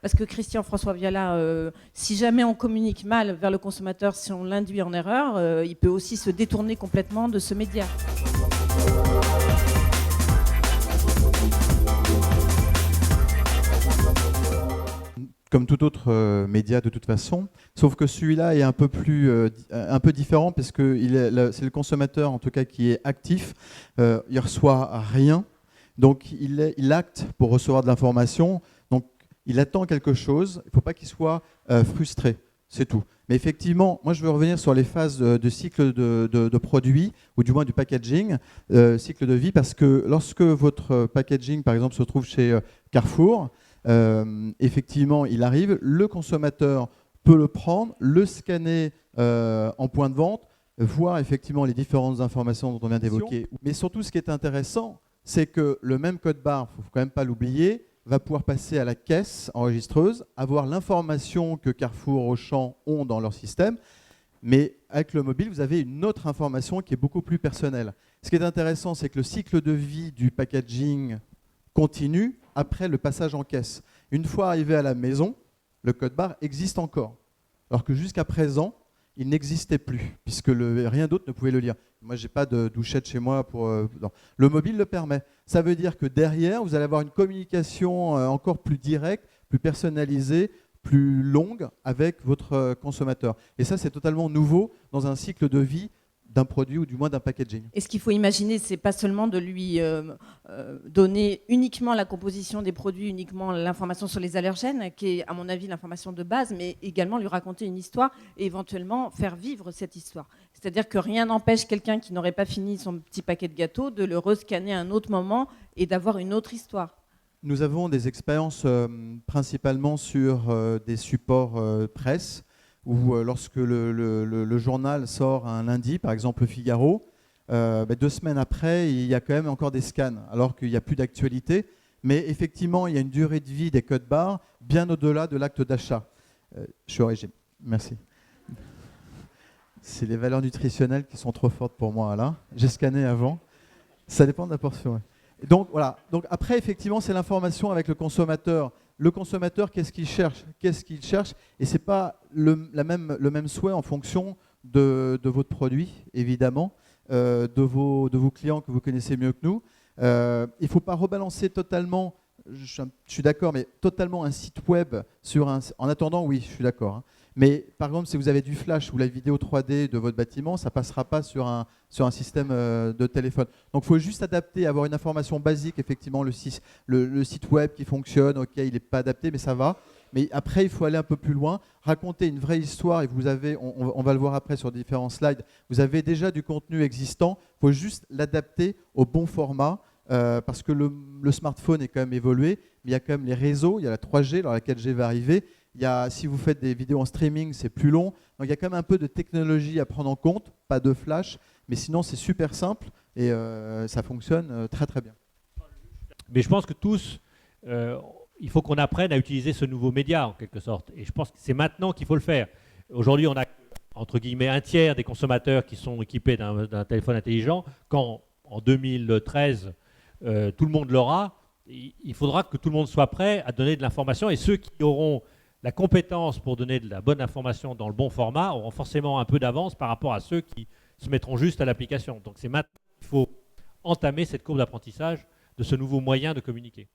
parce que Christian François Viala, si jamais on communique mal vers le consommateur, si on l'induit en erreur, il peut aussi se détourner complètement de ce média. Comme tout autre média de toute façon, sauf que celui-là est un peu différent parce que c'est le consommateur en tout cas qui est actif, il reçoit rien, donc il acte pour recevoir de l'information, donc il attend quelque chose, il ne faut pas qu'il soit frustré, c'est tout. Mais effectivement, moi je veux revenir sur les phases de cycle de produits, ou du moins du packaging, cycle de vie, parce que lorsque votre packaging par exemple se trouve chez Carrefour, effectivement, il arrive, le consommateur peut le prendre, le scanner en point de vente, voir effectivement les différentes informations dont on vient d'évoquer. Mais surtout, ce qui est intéressant, c'est que le même code barre, il ne faut quand même pas l'oublier, va pouvoir passer à la caisse enregistreuse, avoir l'information que Carrefour, Auchan ont dans leur système, mais avec le mobile, vous avez une autre information qui est beaucoup plus personnelle. Ce qui est intéressant, c'est que le cycle de vie du packaging continue après le passage en caisse. Une fois arrivé à la maison, le code barre existe encore. Alors que jusqu'à présent, il n'existait plus, puisque rien d'autre ne pouvait le lire. Moi, je n'ai pas de douchette chez moi. Non. Le mobile le permet. Ça veut dire que derrière, vous allez avoir une communication encore plus directe, plus personnalisée, plus longue avec votre consommateur. Et ça, c'est totalement nouveau dans un cycle de vie d'un produit ou du moins d'un packaging. Et ce qu'il faut imaginer, c'est pas seulement de lui donner uniquement la composition des produits, uniquement l'information sur les allergènes, qui est à mon avis l'information de base, mais également lui raconter une histoire et éventuellement faire vivre cette histoire. C'est-à-dire que rien n'empêche quelqu'un qui n'aurait pas fini son petit paquet de gâteaux de le rescanner à un autre moment et d'avoir une autre histoire. Nous avons des expériences principalement sur des supports presse, où lorsque le journal sort un lundi, par exemple le Figaro, 2 semaines après, il y a quand même encore des scans, alors qu'il n'y a plus d'actualité. Mais effectivement, il y a une durée de vie des codes barres bien au-delà de l'acte d'achat. Je suis au régime. Merci. C'est les valeurs nutritionnelles qui sont trop fortes pour moi, Alain. J'ai scanné avant. Ça dépend de la portion. Ouais. Donc voilà. Donc après, effectivement, c'est l'information avec le consommateur. Le consommateur, qu'est-ce qu'il cherche? Et ce n'est pas le même souhait en fonction de votre produit, évidemment, de vos clients que vous connaissez mieux que nous. Il ne faut pas rebalancer totalement, je suis d'accord, mais totalement un site web en attendant, oui, je suis d'accord. Hein. Mais par exemple, si vous avez du flash ou la vidéo 3D de votre bâtiment, ça ne passera pas sur un système de téléphone. Donc il faut juste adapter, avoir une information basique, effectivement, le site web qui fonctionne, ok, il n'est pas adapté, mais ça va. Mais après, il faut aller un peu plus loin, raconter une vraie histoire, et vous avez, on va le voir après sur différents slides, vous avez déjà du contenu existant, il faut juste l'adapter au bon format, parce que le smartphone est quand même évolué, mais il y a quand même les réseaux, il y a la 3G, alors la 4G va arriver. Si vous faites des vidéos en streaming, c'est plus long. Donc il y a quand même un peu de technologie à prendre en compte, pas de flash, mais sinon c'est super simple et ça fonctionne très très bien. Mais je pense que tous, il faut qu'on apprenne à utiliser ce nouveau média en quelque sorte. Et je pense que c'est maintenant qu'il faut le faire. Aujourd'hui, on a entre guillemets un tiers des consommateurs qui sont équipés d'un téléphone intelligent. Quand en 2013, tout le monde l'aura, il faudra que tout le monde soit prêt à donner de l'information. Et ceux qui auront la compétence pour donner de la bonne information dans le bon format auront forcément un peu d'avance par rapport à ceux qui se mettront juste à l'application. Donc c'est maintenant qu'il faut entamer cette courbe d'apprentissage de ce nouveau moyen de communiquer.